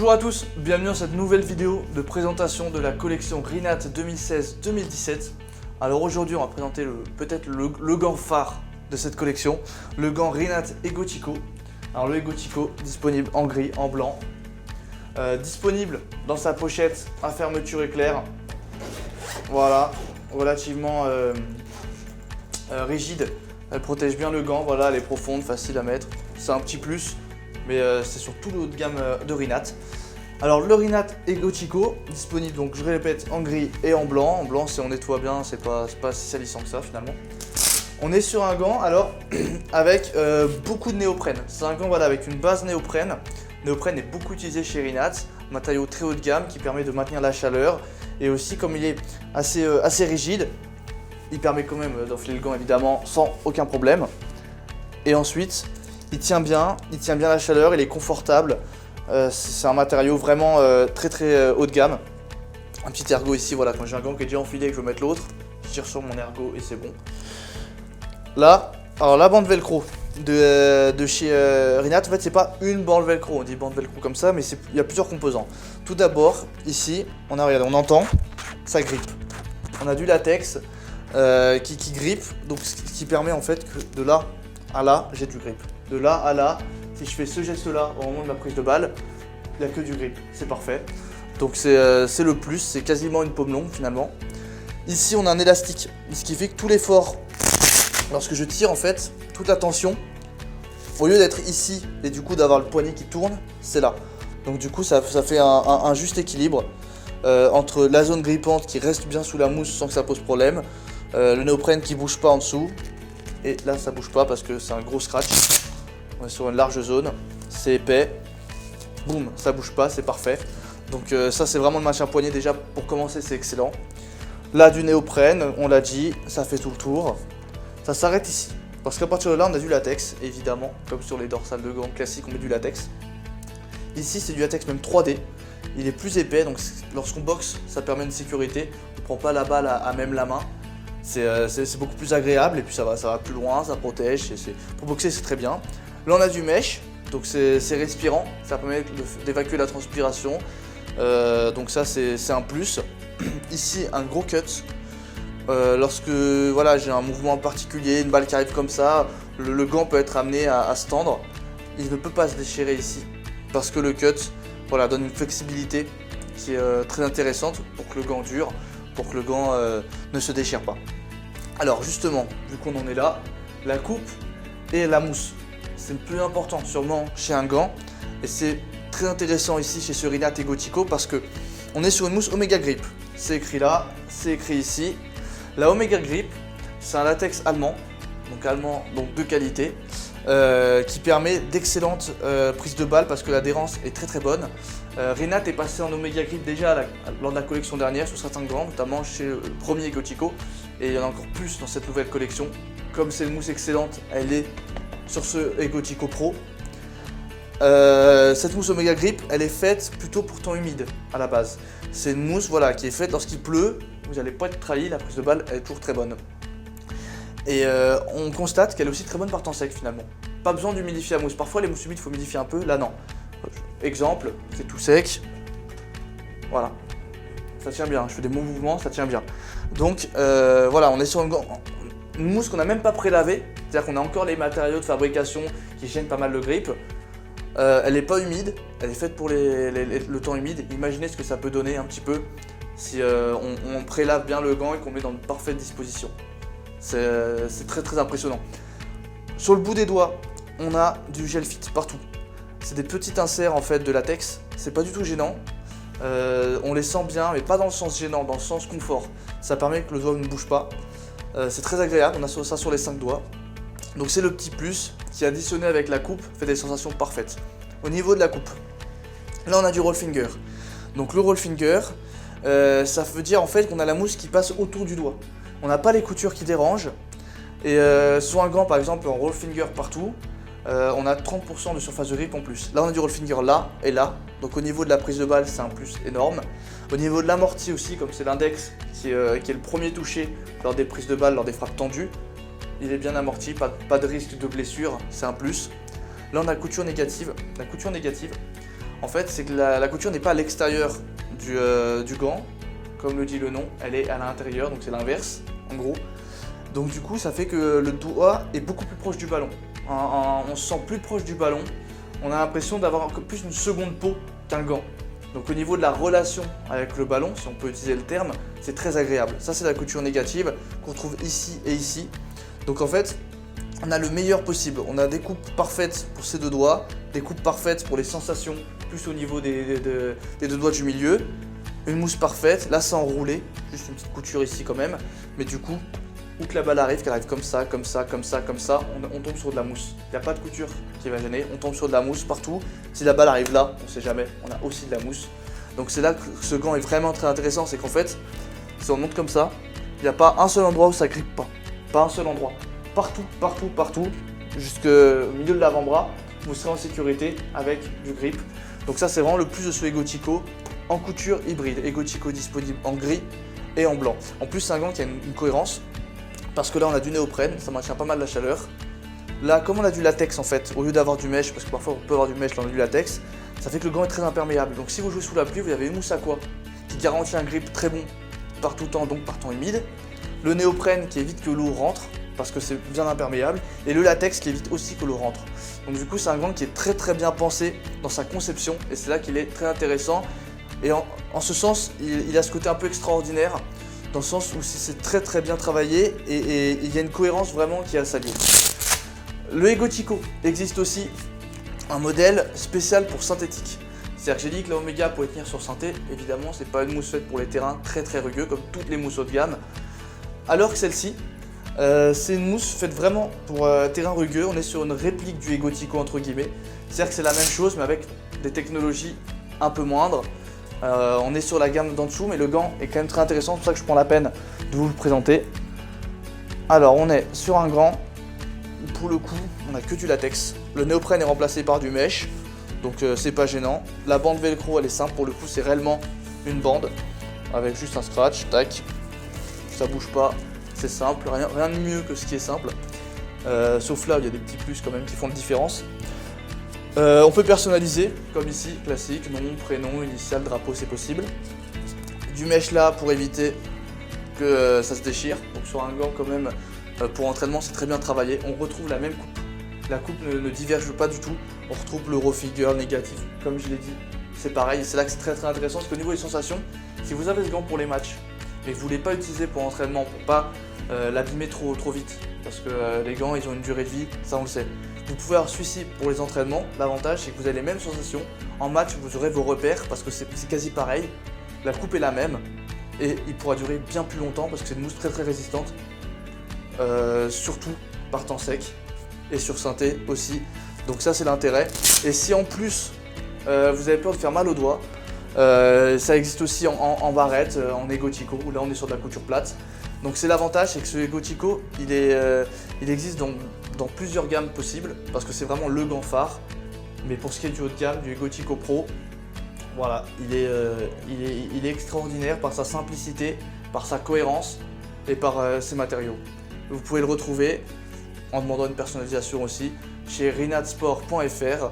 Bonjour à tous, bienvenue dans cette nouvelle vidéo de présentation de la collection Rinat 2016-2017. Alors aujourd'hui on va présenter peut-être le gant phare de cette collection, le gant Rinat Ego Chico. Alors le Ego Chico disponible en gris, en blanc, disponible dans sa pochette à fermeture éclair. Voilà, relativement rigide, elle protège bien le gant, voilà, elle est profonde, facile à mettre, c'est un petit plus. Mais c'est sur tout le haut de gamme de Rinat. Alors le Rinat Ego Chico, disponible donc je répète en gris et en blanc. En blanc si on nettoie bien, c'est pas si salissant que ça finalement. On est sur un gant alors avec beaucoup de néoprène. C'est un gant voilà, avec une base néoprène. Néoprène est beaucoup utilisé chez Rinat, matériau très haut de gamme qui permet de maintenir la chaleur. Et aussi comme il est assez rigide, il permet quand même d'enfiler le gant évidemment sans aucun problème. Et ensuite, il tient bien la chaleur, il est confortable. C'est un matériau vraiment très haut de gamme. Un petit ergot ici, voilà, quand j'ai un gant qui est déjà enfilé et que je veux mettre l'autre, je tire sur mon ergot et c'est bon. Là, alors la bande velcro de chez Rinat, en fait c'est pas une bande velcro, on dit bande velcro comme ça, mais il y a plusieurs composants. Tout d'abord, ici, regardez, on entend, ça grippe. On a du latex qui grippe, donc ce qui permet en fait que de là à là, j'ai du grip. De là à là, si je fais ce geste-là au moment de ma prise de balle, il n'y a que du grip, c'est parfait. Donc c'est le plus, c'est quasiment une paume longue finalement. Ici on a un élastique, ce qui fait que tout l'effort, lorsque je tire en fait, toute la tension, au lieu d'être ici et du coup d'avoir le poignet qui tourne, c'est là. Donc du coup ça fait un juste équilibre entre la zone grippante qui reste bien sous la mousse sans que ça pose problème, le néoprène qui bouge pas en dessous, et là ça bouge pas parce que c'est un gros scratch. On est sur une large zone, c'est épais, boum, ça bouge pas, c'est parfait. Donc ça c'est vraiment le maintien poignet déjà pour commencer, c'est excellent. Là du néoprène, on l'a dit, ça fait tout le tour. Ça s'arrête ici, parce qu'à partir de là on a du latex, évidemment, comme sur les dorsales de gants classiques on met du latex. Ici c'est du latex même 3D, il est plus épais, donc lorsqu'on boxe ça permet une sécurité, on ne prend pas la balle à même la main. C'est beaucoup plus agréable et puis ça va plus loin, ça protège, pour boxer c'est très bien. Là on a du mesh, donc c'est respirant, ça permet d'évacuer la transpiration, donc ça c'est un plus. Ici un gros cut, lorsque voilà, j'ai un mouvement particulier, une balle qui arrive comme ça, le gant peut être amené à se tendre, il ne peut pas se déchirer ici, parce que le cut voilà, donne une flexibilité qui est très intéressante pour que le gant dure, pour que le gant ne se déchire pas. Alors justement, vu qu'on en est là, la coupe et la mousse, c'est le plus important sûrement chez un gant. Et c'est très intéressant ici chez ce Rinat Ego Chico parce que on est sur une mousse Omega Grip. C'est écrit là, c'est écrit ici. La Omega Grip, c'est un latex allemand, donc de qualité, qui permet d'excellentes prises de balles parce que l'adhérence est très bonne. Rinat est passé en Omega Grip déjà lors de la collection dernière sur certains gants, notamment chez le premier Ego Chico, et il y en a encore plus dans cette nouvelle collection. Comme c'est une mousse excellente, elle est sur ce Ego Chico Pro. Cette mousse Omega Grip, elle est faite plutôt pour temps humide à la base. C'est une mousse voilà, qui est faite lorsqu'il pleut, vous n'allez pas être trahi, la prise de balle elle est toujours très bonne. Et on constate qu'elle est aussi très bonne par temps sec finalement. Pas besoin d'humidifier la mousse, parfois les mousses humides il faut humidifier un peu, là non. Exemple, c'est tout sec, voilà, ça tient bien, je fais des bons mouvements, ça tient bien. Donc voilà, on est sur une mousse qu'on n'a même pas prélavée, c'est-à-dire qu'on a encore les matériaux de fabrication qui gênent pas mal le grip. Elle n'est pas humide, elle est faite pour le temps humide. Imaginez ce que ça peut donner un petit peu si on prélave bien le gant et qu'on met dans de parfaites dispositions. C'est très impressionnant. Sur le bout des doigts, on a du gel fit partout. C'est des petits inserts en fait de latex, c'est pas du tout gênant. On les sent bien, mais pas dans le sens gênant, dans le sens confort. Ça permet que le doigt ne bouge pas. C'est très agréable, on a ça sur les 5 doigts. Donc c'est le petit plus qui additionné avec la coupe fait des sensations parfaites. Au niveau de la coupe, là on a du roll finger. Donc le roll finger, ça veut dire en fait qu'on a la mousse qui passe autour du doigt. On n'a pas les coutures qui dérangent. Et sur un gant par exemple en roll finger partout, on a 30% de surface de grip en plus. Là on a du roll finger là et là, donc au niveau de la prise de balle c'est un plus énorme. Au niveau de l'amorti aussi, comme c'est l'index qui est le premier touché lors des prises de balle, lors des frappes tendues, il est bien amorti, pas de risque de blessure, c'est un plus. Là on a la couture négative. La couture négative, en fait, c'est que la couture n'est pas à l'extérieur du gant, comme le dit le nom, elle est à l'intérieur, donc c'est l'inverse, en gros. Donc du coup, ça fait que le doigt est beaucoup plus proche du ballon. On se sent plus proche du ballon, on a l'impression d'avoir plus une seconde peau qu'un gant. Donc au niveau de la relation avec le ballon, si on peut utiliser le terme, c'est très agréable. Ça, c'est la couture négative qu'on trouve ici et ici. Donc en fait, on a le meilleur possible. On a des coupes parfaites pour ces deux doigts, des coupes parfaites pour les sensations, plus au niveau des deux doigts du milieu. Une mousse parfaite, là c'est enroulé, juste une petite couture ici quand même. Mais du coup, où que la balle arrive, qu'elle arrive comme ça, comme ça, comme ça, comme ça, on tombe sur de la mousse. Il n'y a pas de couture qui va gêner, on tombe sur de la mousse partout. Si la balle arrive là, on ne sait jamais, on a aussi de la mousse. Donc c'est là que ce gant est vraiment très intéressant, c'est qu'en fait, si on monte comme ça, il n'y a pas un seul endroit où ça grippe pas. Pas un seul endroit. Partout, partout, partout, jusqu'au milieu de l'avant-bras, vous serez en sécurité avec du grip. Donc ça c'est vraiment le plus de ce Egotico en couture hybride. Egotico disponible en gris et en blanc. En plus c'est un gant qui a une cohérence. Parce que là on a du néoprène, ça maintient pas mal la chaleur. Là comme on a du latex en fait, au lieu d'avoir du mesh, parce que parfois on peut avoir du mesh, là on a du latex, ça fait que le gant est très imperméable. Donc si vous jouez sous la pluie, vous avez une mousse aqua qui garantit un grip très bon par tout temps, donc par temps humide. Le néoprène qui évite que l'eau rentre, parce que c'est bien imperméable. Et le latex qui évite aussi que l'eau rentre. Donc du coup c'est un gant qui est très très bien pensé dans sa conception, et c'est là qu'il est très intéressant. Et en ce sens, il a ce côté un peu extraordinaire, dans le sens où c'est très très bien travaillé et il y a une cohérence vraiment qui est à saluer. Le Egotico existe aussi un modèle spécial pour synthétique. C'est-à-dire que j'ai dit que la Omega pouvait tenir sur synthé, évidemment c'est pas une mousse faite pour les terrains très très rugueux comme toutes les mousses haut de gamme. Alors que celle-ci, c'est une mousse faite vraiment pour terrain rugueux, on est sur une réplique du Egotico entre guillemets. C'est-à-dire que c'est la même chose mais avec des technologies un peu moindres. On est sur la gamme d'en dessous, mais le gant est quand même très intéressant, c'est pour ça que je prends la peine de vous le présenter. Alors on est sur un gant, pour le coup on n'a que du latex. Le néoprène est remplacé par du mesh, donc c'est pas gênant. La bande velcro elle est simple, pour le coup c'est réellement une bande, avec juste un scratch, tac, ça bouge pas, c'est simple, rien de mieux que ce qui est simple. Sauf là il y a des petits plus quand même qui font la différence. On peut personnaliser, comme ici, classique, nom, prénom, initial, drapeau, c'est possible. Du mesh là pour éviter que ça se déchire. Donc sur un gant quand même, pour entraînement, c'est très bien travaillé. On retrouve la même coupe. La coupe ne diverge pas du tout. On retrouve le raw figure négatif, comme je l'ai dit. C'est pareil, c'est là que c'est très très intéressant, parce qu'au niveau des sensations, si vous avez ce gant pour les matchs, et que vous ne voulez pas utiliser pour l'entraînement, pour pas l'abîmer trop vite, parce que les gants ils ont une durée de vie, ça on le sait. Vous pouvez avoir celui-ci pour les entraînements. L'avantage c'est que vous avez les mêmes sensations. En match vous aurez vos repères parce que c'est quasi pareil. La coupe est la même et il pourra durer bien plus longtemps parce que c'est une mousse très très résistante. Surtout par temps sec et sur synthé aussi. Donc ça c'est l'intérêt. Et si en plus vous avez peur de faire mal aux doigts, ça existe aussi en barrette, en Egotico, où là on est sur de la couture plate. Donc c'est l'avantage, c'est que ce Egotico, il existe dans plusieurs gammes possibles, parce que c'est vraiment le gant phare. Mais pour ce qui est du haut de gamme, du Egotico Pro, voilà, il est extraordinaire par sa simplicité, par sa cohérence et par ses matériaux. Vous pouvez le retrouver en demandant une personnalisation aussi chez rinatsport.fr